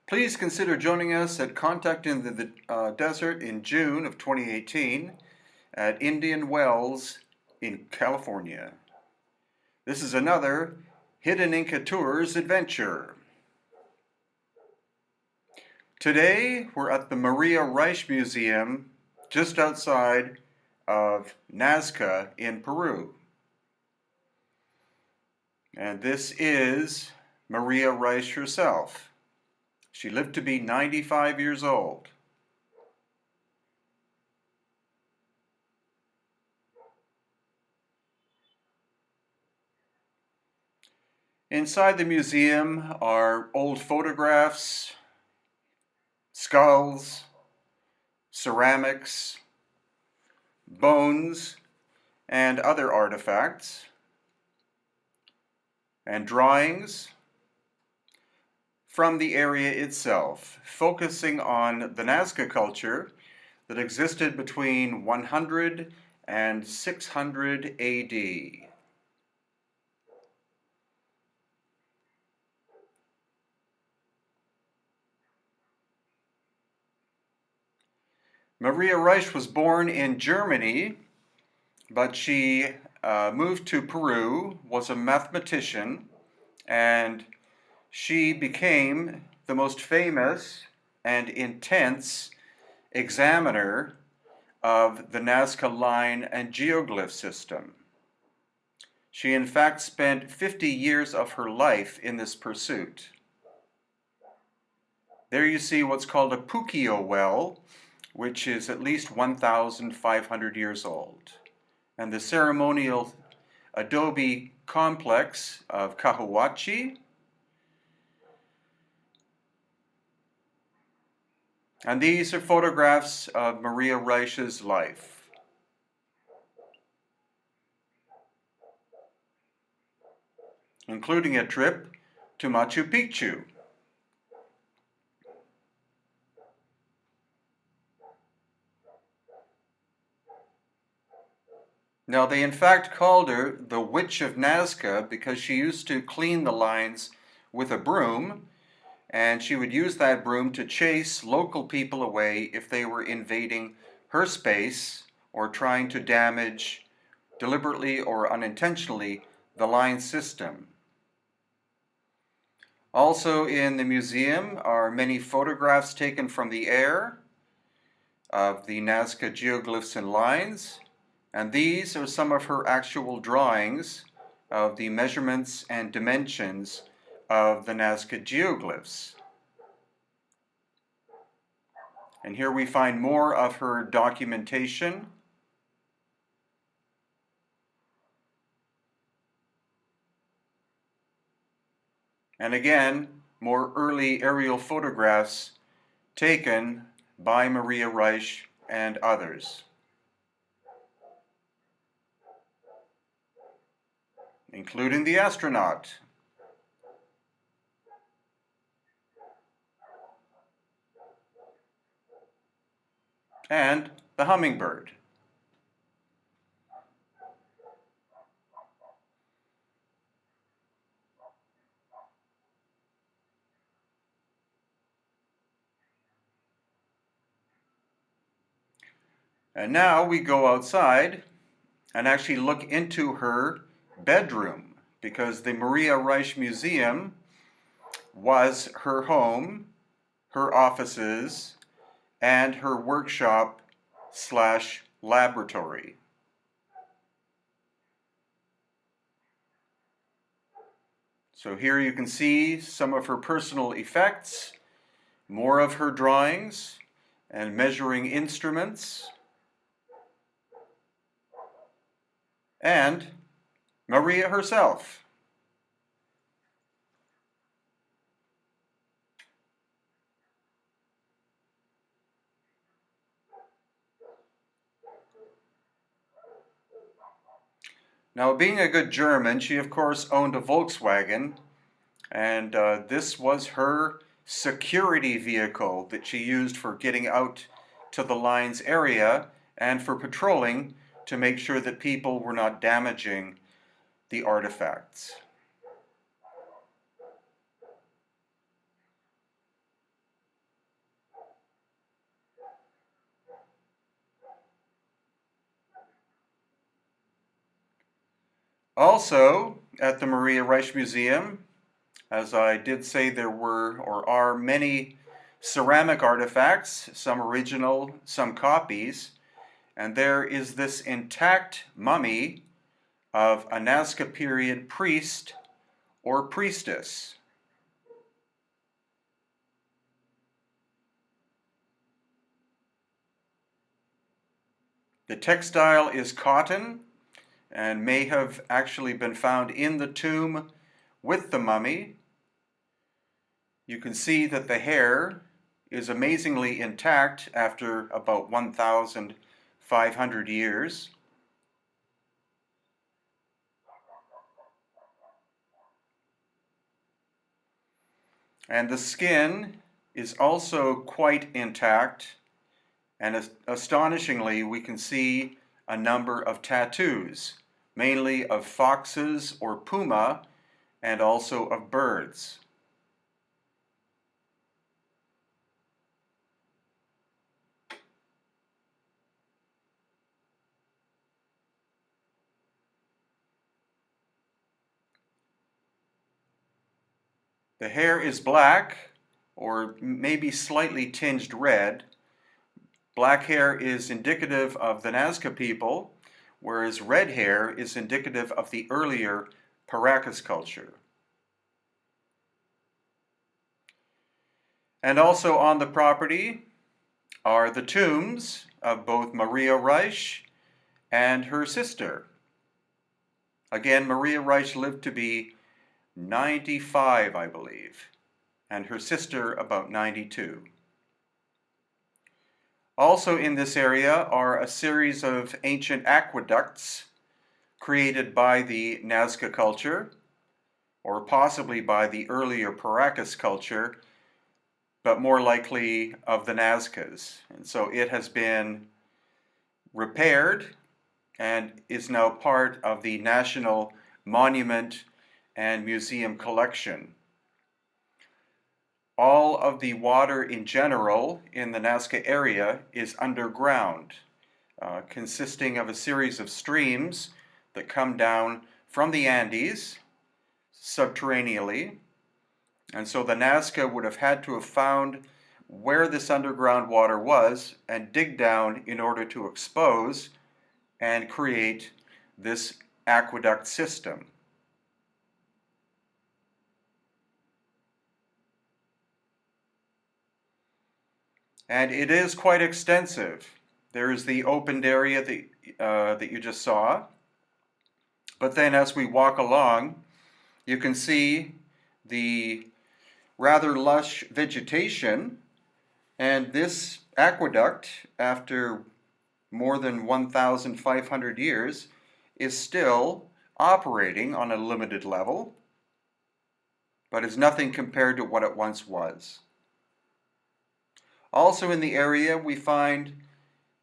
Please consider joining us at Contact in the Desert in June of 2018 at Indian Wells in California. This is another Hidden Inca Tours adventure. Today we're at the Maria Reich Museum just outside of Nazca in Peru. And this is Maria Reich herself. She lived to be 95 years old. Inside the museum are old photographs, skulls, ceramics, bones, and other artifacts, and drawings from the area itself, focusing on the Nazca culture that existed between 100 and 600 AD. Maria Reich was born in Germany, but she moved to Peru, was a mathematician, and she became the most famous and intense examiner of the Nazca line and geoglyph system. She in fact spent 50 years of her life in this pursuit. There you see what's called a Puquio well, which is at least 1,500 years old. And the ceremonial adobe complex of Cahuachi. And these are photographs of Maria Reich's life. Including a trip to Machu Picchu. Now, they in fact called her the Witch of Nazca because she used to clean the lines with a broom, and she would use that broom to chase local people away if they were invading her space or trying to damage, deliberately or unintentionally, the line system. Also in the museum are many photographs taken from the air of the Nazca geoglyphs and lines. And these are some of her actual drawings of the measurements and dimensions of the Nazca geoglyphs. And here we find more of her documentation. And again, more early aerial photographs taken by Maria Reich and others, including the astronaut. And the hummingbird. And now we go outside and actually look into her bedroom, because the Maria Reich Museum was her home, her offices, and her workshop / laboratory. So here you can see some of her personal effects, more of her drawings and measuring instruments, and Maria herself. Now, being a good German, she of course owned a Volkswagen, and this was her security vehicle that she used for getting out to the lines area and for patrolling to make sure that people were not damaging the artifacts. Also, at the Maria Reich Museum, as I did say, there were or are many ceramic artifacts, some original, some copies, and there is this intact mummy of a Nazca period priest or priestess. The textile is cotton and may have actually been found in the tomb with the mummy. You can see that the hair is amazingly intact after about 1,500 years. And the skin is also quite intact, and astonishingly, we can see a number of tattoos, mainly of foxes or puma, and also of birds. The hair is black, or maybe slightly tinged red. Black hair is indicative of the Nazca people, whereas red hair is indicative of the earlier Paracas culture. And also on the property are the tombs of both Maria Reich and her sister. Again, Maria Reich lived to be 95, I believe, and her sister about 92. Also in this area are a series of ancient aqueducts created by the Nazca culture, or possibly by the earlier Paracas culture, but more likely of the Nazcas. And so it has been repaired and is now part of the National Monument and Museum collection. All of the water in general in the Nazca area is underground, consisting of a series of streams that come down from the Andes subterraneously. And so the Nazca would have had to have found where this underground water was and dig down in order to expose and create this aqueduct system. And it is quite extensive. There is the opened area that you just saw. But then as we walk along, you can see the rather lush vegetation. And this aqueduct, after more than 1,500 years, is still operating on a limited level, but is nothing compared to what it once was. Also in the area, we find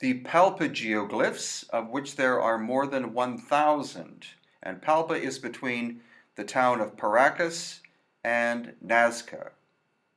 the Palpa Geoglyphs, of which there are more than 1,000. And Palpa is between the town of Paracas and Nazca,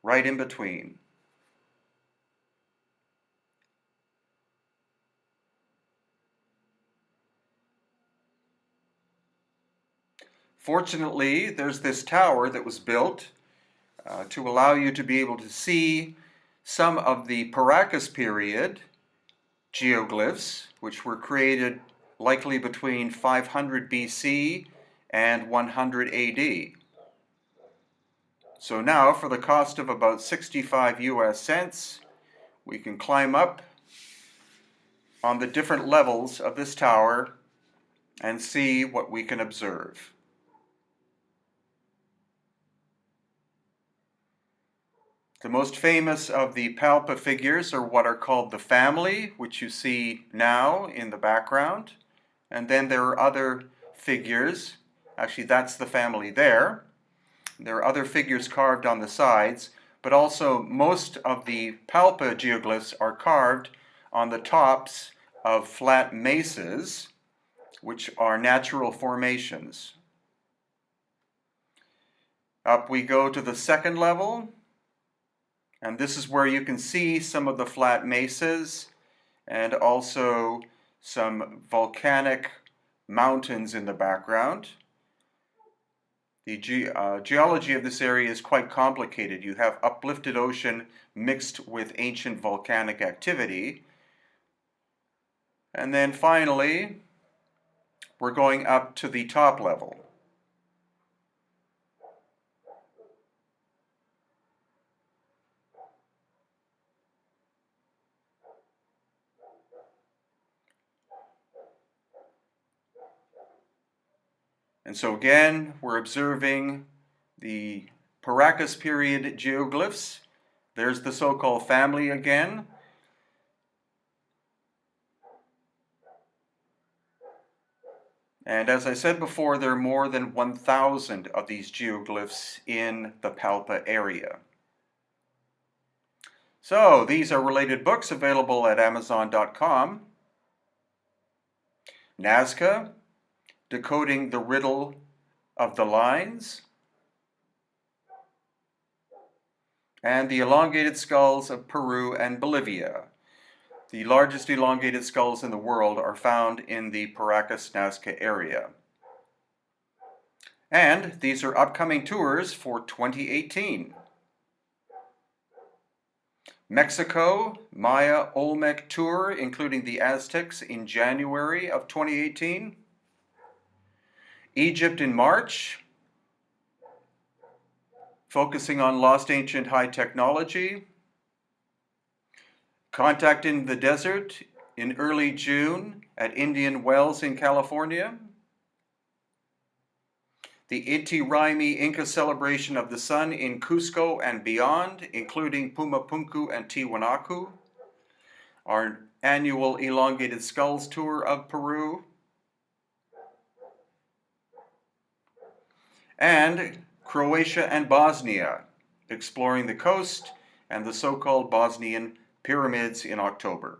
right in between. Fortunately, there's this tower that was built to allow you to be able to see some of the Paracas period geoglyphs, which were created likely between 500 BC and 100 AD. So now, for the cost of about 65 US cents, we can climb up on the different levels of this tower and see what we can observe. The most famous of the Palpa figures are what are called the family, which you see now in the background. And then there are other figures. Actually, that's the family there. There are other figures carved on the sides, but also most of the Palpa geoglyphs are carved on the tops of flat mesas, which are natural formations. Up we go to the second level. And this is where you can see some of the flat mesas and also some volcanic mountains in the background. The geology of this area is quite complicated. You have uplifted ocean mixed with ancient volcanic activity. And then finally, we're going up to the top level. And so again, we're observing the Paracas period geoglyphs. There's the so-called family again. And as I said before, there are more than 1,000 of these geoglyphs in the Palpa area. So these are related books available at Amazon.com. Nazca, Decoding the Riddle of the Lines, and the elongated skulls of Peru and Bolivia. The largest elongated skulls in the world are found in the Paracas Nazca area. And these are upcoming tours for 2018. Mexico, Maya Olmec tour, including the Aztecs in January of 2018. Egypt in March, focusing on lost ancient high technology. Contact in the Desert in early June at Indian Wells in California. The Inti Raymi Inca celebration of the sun in Cusco and beyond, including Pumapunku and Tiwanaku. Our annual Elongated Skulls tour of Peru. And Croatia and Bosnia, exploring the coast and the so-called Bosnian pyramids in October.